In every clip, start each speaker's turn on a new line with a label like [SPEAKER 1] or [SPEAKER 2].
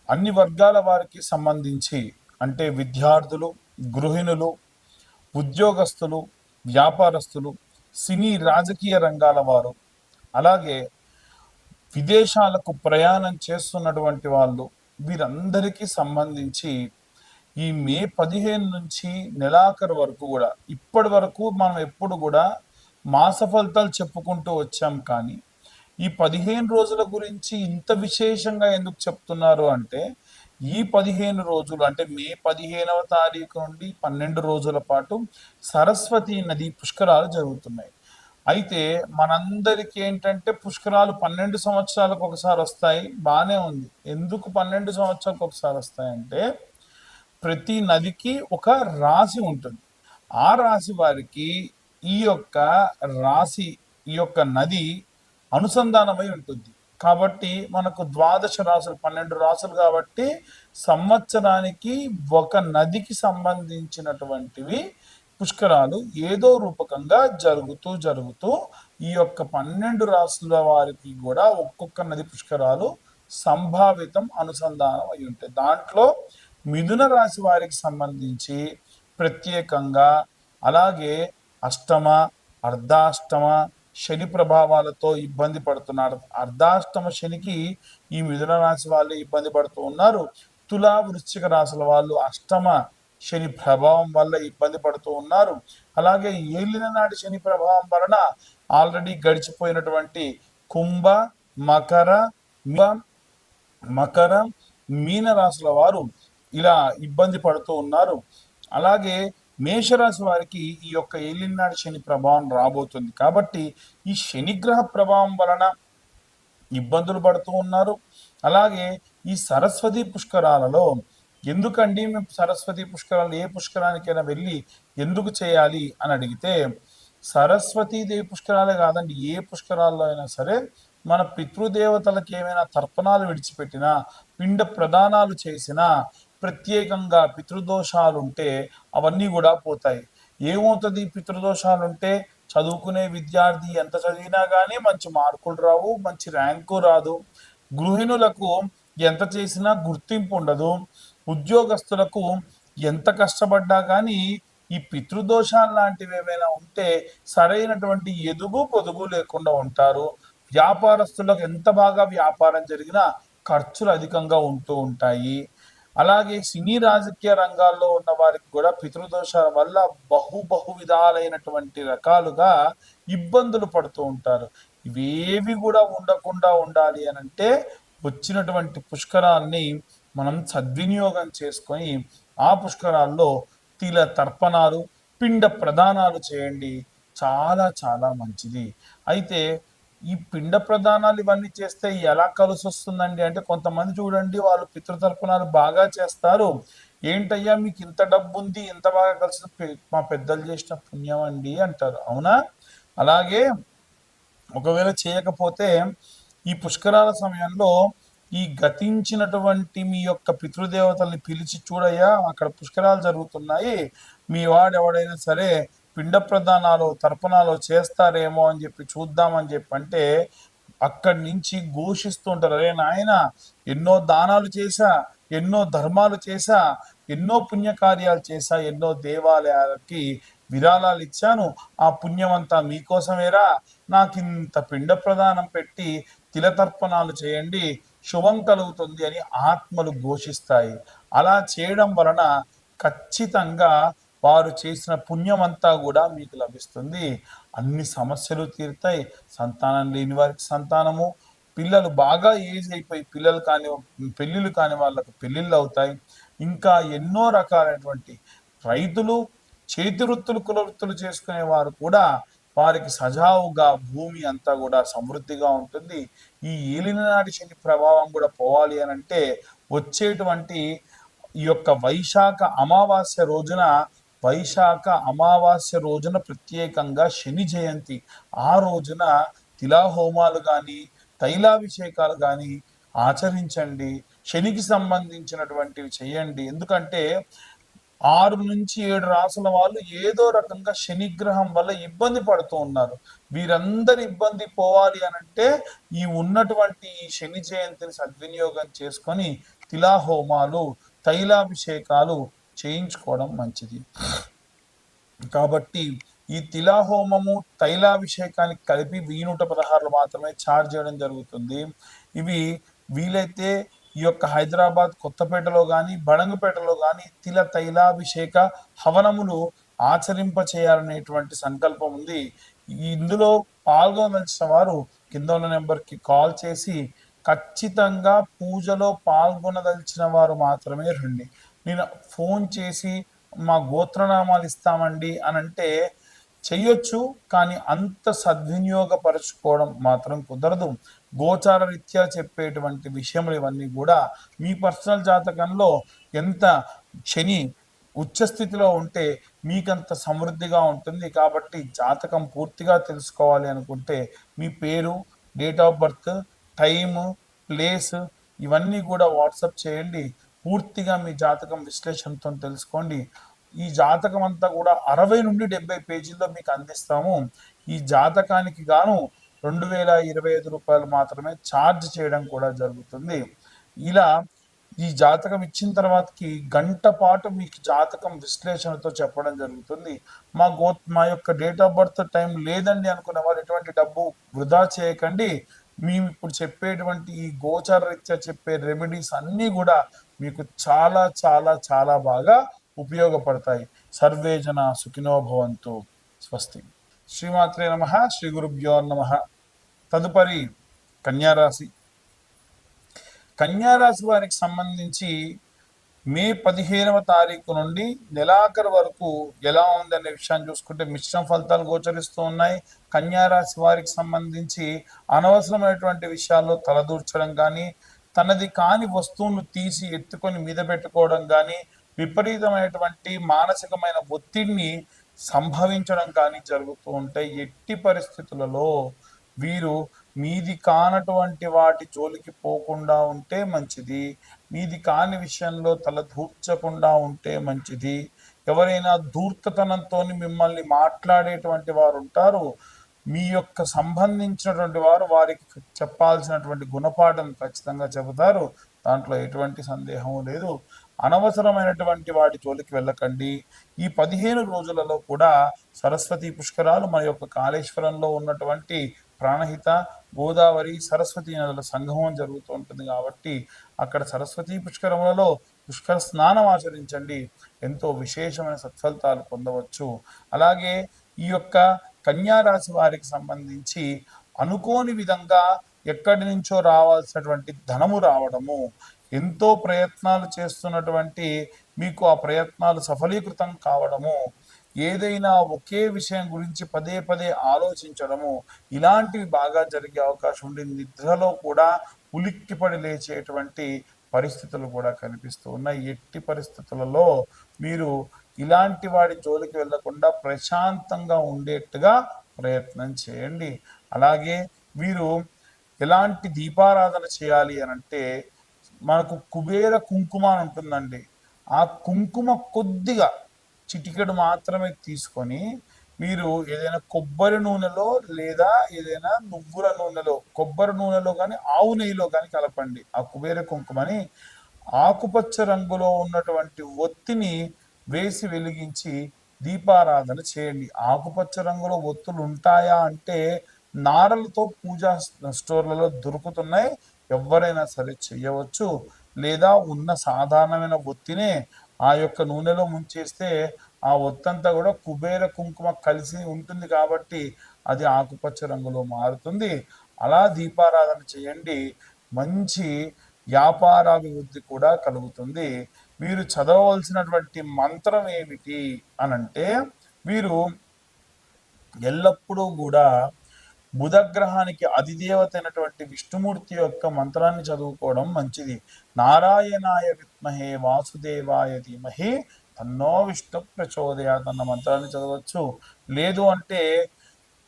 [SPEAKER 1] అన్ని వర్గాల వారికి సంబంధించి అంటే విద్యార్థులు, గృహిణులు, ఉద్యోగస్తులు, వ్యాపారస్తులు, సినీ రాజకీయ రంగాల వారు, అలాగే విదేశాలకు ప్రయాణం చేస్తున్నటువంటి వాళ్ళు, వీరందరికీ సంబంధించి ఈ మే 15 నుంచి నెలాఖరు వరకు కూడా ఇప్పటి వరకు మనం ఎప్పుడు కూడా మాస ఫలితాలు చెప్పుకుంటూ వచ్చాం. కానీ ఈ 15 రోజుల గురించి ఇంత విశేషంగా ఎందుకు చెప్తున్నారు అంటే, ఈ 15 రోజులు అంటే మే 15వ తారీఖు నుండి 12 రోజుల పాటు సరస్వతి నది పుష్కరాలు జరుగుతున్నాయి. అయితే మనందరికీ ఏంటంటే పుష్కరాలు 12 సంవత్సరాలకు ఒకసారి వస్తాయి, బాగానే ఉంది. ఎందుకు 12 సంవత్సరాలకు ఒకసారి వస్తాయంటే, ప్రతి నదికి ఒక రాశి ఉంటుంది. ఆ రాశి వారికి ఈ యొక్క రాశి ఈ యొక్క నది అనుసంధానమై ఉంటుంది. కాబట్టి మనకు ద్వాదశ రాసులు 12 రాసులు కాబట్టి సంవత్సరానికి ఒక నదికి సంబంధించినటువంటివి పుష్కరాలు ఏదో రూపకంగా జరుగుతూ జరుగుతూ ఈ యొక్క 12 రాసుల వారికి కూడా ఒక్కొక్క నది పుష్కరాలు సంభావితం అనుసంధానం అయి ఉంటాయి. దాంట్లో మిథున రాశి వారికి సంబంధించి ప్రత్యేకంగా, అలాగే అష్టమ, అర్ధాష్టమ శని ప్రభావాలతో ఇబ్బంది పడుతున్నారు. అర్ధాష్టమ శనికి ఈ మిథున రాశి వాళ్ళు ఇబ్బంది పడుతూ ఉన్నారు. తులా, వృశ్చిక రాశుల వాళ్ళు అష్టమ శని ప్రభావం వల్ల ఇబ్బంది పడుతూ ఉన్నారు. అలాగే ఏలిన నాటి శని ప్రభావం వలన ఆల్రెడీ గడిచిపోయినటువంటి కుంభ, మకర మకర మీన రాశుల వారు ఇలా ఇబ్బంది పడుతూ ఉన్నారు. అలాగే మేషరాశి వారికి ఈ యొక్క ఏలినాటి శని ప్రభావం రాబోతుంది. కాబట్టి ఈ శనిగ్రహ ప్రభావం వలన ఇబ్బందులు పడుతూ ఉన్నారు. అలాగే ఈ సరస్వతి పుష్కరాలలో ఎందుకండి మేము సరస్వతి పుష్కరాలు ఏ పుష్కరానికైనా వెళ్ళి ఎందుకు చేయాలి అని అడిగితే, సరస్వతీదేవి పుష్కరాలే కాదండి, ఏ పుష్కరాల్లో అయినా సరే మన పితృదేవతలకు ఏమైనా తర్పణాలు విడిచిపెట్టినా, పిండ ప్రదానాలు చేసినా, ప్రత్యేకంగా పితృదోషాలుంటే అవన్నీ కూడా పోతాయి. ఏమవుతుంది పితృదోషాలుంటే? చదువుకునే విద్యార్థి ఎంత చదివినా కానీ మంచి మార్కులు రావు, మంచి ర్యాంకు రాదు. గృహిణులకు ఎంత చేసినా గుర్తింపు ఉండదు. ఉద్యోగస్తులకు ఎంత కష్టపడ్డా కానీ ఈ పితృదోషాలు లాంటివి ఏమైనా ఉంటే సరైనటువంటి ఎదుగు పొదుగు లేకుండా ఉంటారు. వ్యాపారస్తులకు ఎంత బాగా వ్యాపారం జరిగినా ఖర్చులు అధికంగా ఉంటూ ఉంటాయి. అలాగే సినీ రాజకీయ రంగాల్లో ఉన్న వారికి కూడా పితృదోషాల వల్ల బహు విధాలైనటువంటి రకాలుగా ఇబ్బందులు పడుతూ ఉంటారు. ఇవేవి కూడా ఉండకుండా ఉండాలి అని అంటే వచ్చినటువంటి పుష్కరాల్ని మనం సద్వినియోగం చేసుకొని ఆ పుష్కరాల్లో తిల తర్పణాలు, పిండ ప్రదానాలు చేయండి. చాలా చాలా మంచిది. అయితే ఈ పిండ ప్రదానాలు ఇవన్నీ చేస్తే ఎలా కలిసి వస్తుందండి అంటే, కొంతమంది చూడండి వాళ్ళు పితృతర్పణాలు బాగా చేస్తారు. ఏంటయ్యా మీకు ఇంత డబ్బు ఉంది, ఇంత బాగా కలిసి, మా పెద్దలు చేసిన పుణ్యం అండి అంటారు. అవునా? అలాగే ఒకవేళ చేయకపోతే ఈ పుష్కరాల సమయంలో ఈ గతించినటువంటి మీ యొక్క పితృదేవతల్ని పిలిచి, చూడయ్యా అక్కడ పుష్కరాలు జరుగుతున్నాయి, మీ వాడు ఎవడైనా సరే పిండ ప్రదానాలు తర్పణాలు చేస్తారేమో అని చెప్పి చూద్దామని చెప్పి అంటే అక్కడి నుంచి ఘోషిస్తూ ఉంటారు. అరే నాయన, ఎన్నో దానాలు చేశా, ఎన్నో ధర్మాలు చేశా, ఎన్నో పుణ్యకార్యాలు చేశా, ఎన్నో దేవాలయాలకి విరాళాలు ఇచ్చాను, ఆ పుణ్యమంతా మీకోసమేరా, నాకింత పిండ ప్రదానం పెట్టి తిలతర్పణాలు చేయండి, శుభం కలుగుతుంది అని ఆత్మలు ఘోషిస్తాయి. అలా చేయడం వలన ఖచ్చితంగా వారు చేసిన పుణ్యమంతా కూడా మీకు లభిస్తుంది. అన్ని సమస్యలు తీరుతాయి. సంతానం లేని వారికి సంతానము, పిల్లలు బాగా ఏజ్ అయిపోయి పిల్లలు కాని పెళ్ళిళ్ళు కాని వాళ్ళకు పెళ్ళిళ్ళు అవుతాయి. ఇంకా ఎన్నో రకాలైనటువంటి రైతులు, చేతి వృత్తులు, కుల వృత్తులు చేసుకునే వారు కూడా వారికి సజావుగా భూమి అంతా కూడా సమృద్ధిగా ఉంటుంది. ఈ ఏలినాటి శని ప్రభావం కూడా పోవాలి అని అంటే వచ్చేటువంటి ఈ యొక్క వైశాఖ అమావాస్య రోజున ప్రత్యేకంగా శని జయంతి. ఆ రోజున తిలాహోమాలు కానీ తైలాభిషేకాలు కానీ ఆచరించండి. శనికి సంబంధించినటువంటివి చేయండి. ఎందుకంటే 6 నుంచి 7 రాసుల వాళ్ళు ఏదో రకంగా శనిగ్రహం వల్ల ఇబ్బంది పడుతూ ఉన్నారు. వీరందరి ఇబ్బంది పోవాలి అని అంటే ఈ ఉన్నటువంటి ఈ శని జయంతిని సద్వినియోగం చేసుకొని తిలాహోమాలు, తైలాభిషేకాలు చేయించుకోవడం మంచిది. కాబట్టి ఈ తిలాహోమము, తైలాభిషేకానికి కలిపి 1116 మాత్రమే ఛార్జ్ చేయడం జరుగుతుంది. ఇవి వీలైతే ఈ యొక్క హైదరాబాద్ కొత్తపేటలో కానీ బడంగపేటలో కానీ తైలాభిషేక హవనములు ఆచరింప చేయాలనేటువంటి సంకల్పం ఉంది. ఇందులో పాల్గొనదలిచిన వారు కింద ఉన్న నెంబర్కి కాల్ చేసి ఖచ్చితంగా పూజలో పాల్గొనదలిచిన వారు మాత్రమే రండి. నేను ఫోన్ చేసి మా గోత్రనామాలు ఇస్తామండి అని అంటే చెయ్యొచ్చు, కానీ అంత సద్వినియోగపరచుకోవడం మాత్రం కుదరదు. గోచార రీత్యా చెప్పేటువంటి విషయములు ఇవన్నీ కూడా మీ పర్సనల్ జాతకంలో ఎంత శని ఉచ్చస్థితిలో ఉంటే మీకంత సమృద్ధిగా ఉంటుంది. కాబట్టి జాతకం పూర్తిగా తెలుసుకోవాలి అనుకుంటే మీ పేరు, date of birth, time, place ఇవన్నీ కూడా వాట్సాప్ చేయండి. పూర్తిగా మీ జాతకం విశ్లేషణతో తెలుసుకోండి. ఈ జాతకం అంతా కూడా 60 నుండి 70 పేజీల్లో మీకు అందిస్తాము. ఈ జాతకానికి గాను 2025 రూపాయలు మాత్రమే ఛార్జ్ చేయడం కూడా జరుగుతుంది. ఇలా ఈ జాతకం ఇచ్చిన తర్వాతకి గంట పాటు మీకు జాతకం విశ్లేషణతో చెప్పడం జరుగుతుంది. మా యొక్క డేట్ ఆఫ్ బర్త్ టైం లేదండి అనుకునే వారు ఎటువంటి డబ్బు వృధా చేయకండి. మేము ఇప్పుడు చెప్పేటువంటి ఈ గోచార రీత్యా చెప్పే రెమెడీస్ అన్నీ కూడా మీకు చాలా చాలా చాలా బాగా ఉపయోగపడతాయి. సర్వే జన సుఖినో భవంతు. స్వస్తి. శ్రీమాత్రే నమః. శ్రీ గురుభ్యో నమః. తదుపరి కన్యారాశి. కన్యారాశి వారికి సంబంధించి మే 15వ తారీఖు నుండి నెలాఖరు వరకు ఎలా ఉందనే విషయాన్ని చూసుకుంటే మిశ్రమ ఫలితాలు గోచరిస్తూ ఉన్నాయి. కన్యారాశి వారికి సంబంధించి అనవసరమైనటువంటి విషయాల్లో తలదూర్చడం కానీ, తనది కాని వస్తువును తీసి ఎత్తుకొని మీద పెట్టుకోవడం కానీ, విపరీతమైనటువంటి మానసికమైన ఒత్తిడిని సంభవించడం కానీ జరుగుతూ ఉంటాయి. ఎట్టి పరిస్థితులలో వీరు మీది కానటువంటి వాటి జోలికి పోకుండా ఉంటే మంచిది. మీది కాని విషయంలో తల దూర్చకుండా ఉంటే మంచిది. ఎవరైనా ధూర్తతనంతో మిమ్మల్ని మాట్లాడేటువంటి వారు ఉంటారు. మీ యొక్క సంబంధించినటువంటి వారు వారికి చెప్పాల్సినటువంటి గుణపాఠం ఖచ్చితంగా చెబుతారు. దాంట్లో ఎటువంటి సందేహము లేదు. అనవసరమైనటువంటి వాటి జోలికి వెళ్ళకండి. ఈ 15 రోజులలో కూడా సరస్వతి పుష్కరాలు మన యొక్క కాళేశ్వరంలో ఉన్నటువంటి ప్రాణహిత, గోదావరి, సరస్వతి నదుల సంగమం జరుగుతూ ఉంటుంది. కాబట్టి అక్కడ సరస్వతి పుష్కరములలో పుష్కర స్నానం ఆచరించండి. ఎంతో విశేషమైన సత్ఫలితాలు పొందవచ్చు. అలాగే ఈ యొక్క కన్యారాశి వారికి సంబంధించి అనుకోని విధంగా ఎక్కడి నుంచో రావాల్సినటువంటి ధనము రావడము, ఎంతో ప్రయత్నాలు చేస్తున్నటువంటి మీకు ఆ ప్రయత్నాలు సఫలీకృతం కావడము, ఏదైనా ఒకే విషయం గురించి పదే పదే ఆలోచించడము, ఇలాంటివి బాగా జరిగే అవకాశం ఉండి నిద్రలో కూడా ఉలిక్కిపడి లేచేటువంటి పరిస్థితులు కూడా కనిపిస్తూ ఉన్నాయి. ఎట్టి పరిస్థితులలో మీరు ఇలాంటి వాడి జోలికి వెళ్లకుండా ప్రశాంతంగా ఉండేట్టుగా ప్రయత్నం చేయండి. అలాగే వీరు ఎలాంటి దీపారాధన చేయాలి అని అంటే, మనకు కుబేర కుంకుమ అని ఉంటుందండి. ఆ కుంకుమ కొద్దిగా చిటికెడు మాత్రమే తీసుకొని మీరు ఏదైనా కొబ్బరి నూనెలో లేదా ఏదైనా నువ్వుల నూనెలో, కొబ్బరి నూనెలో కానీ ఆవు నెయ్యిలో కానీ కలపండి. ఆ కుబేర కుంకుమని ఆకుపచ్చ రంగులో ఉన్నటువంటి ఒత్తిని వేసి వెలిగించి దీపారాధన చేయండి. ఆకుపచ్చ రంగులో ఒత్తులు ఉంటాయా అంటే నారలతో పూజా స్టోర్లలో దొరుకుతున్నాయి. ఎవరైనా సరే చేయవచ్చు. లేదా ఉన్న సాధారణమైన ఒత్తినే ఆ యొక్క నూనెలో ముంచేస్తే ఆ ఒత్తంతా కూడా కుబేర కుంకుమ కలిసి ఉంటుంది కాబట్టి అది ఆకుపచ్చ రంగులో మారుతుంది. అలా దీపారాధన చేయండి. మంచి వ్యాపారాభివృద్ధి కూడా కలుగుతుంది. మీరు చదవవలసినటువంటి మంత్రం ఏమిటి అనంటే, వీరు ఎల్లప్పుడూ కూడా బుధగ్రహానికి అధిదేవత అయినటువంటి విష్ణుమూర్తి యొక్క మంత్రాన్ని చదువుకోవడం మంచిది. నారాయణాయ విద్మహే వాసుదేవాయ ధీమహి తన్నో విష్ణు ప్రచోదయాత్ అన్న మంత్రాన్ని చదవచ్చు. లేదు అంటే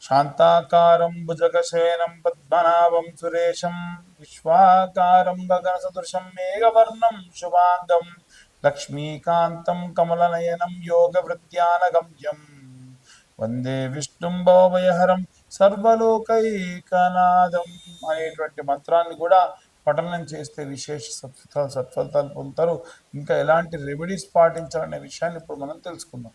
[SPEAKER 1] శాంతాకారం భుజగశయనం పద్మనాభం సురేశం విశ్వాకారం గగన సదృశం మేఘవర్ణం శుభాంగం లక్ష్మీకాంతం కమలనయనం యోగ వృత్యానగమ్యం వందే విష్ణుం భవభయహరం సర్వలోకైకనాథం అనేటువంటి మంత్రాన్ని కూడా పఠనం చేస్తే విశేష సత్ఫలితాలు పొందుతారు. ఇంకా ఎలాంటి రెమెడీస్ పాటించాలనే విషయాన్ని ఇప్పుడు మనం తెలుసుకుందాం.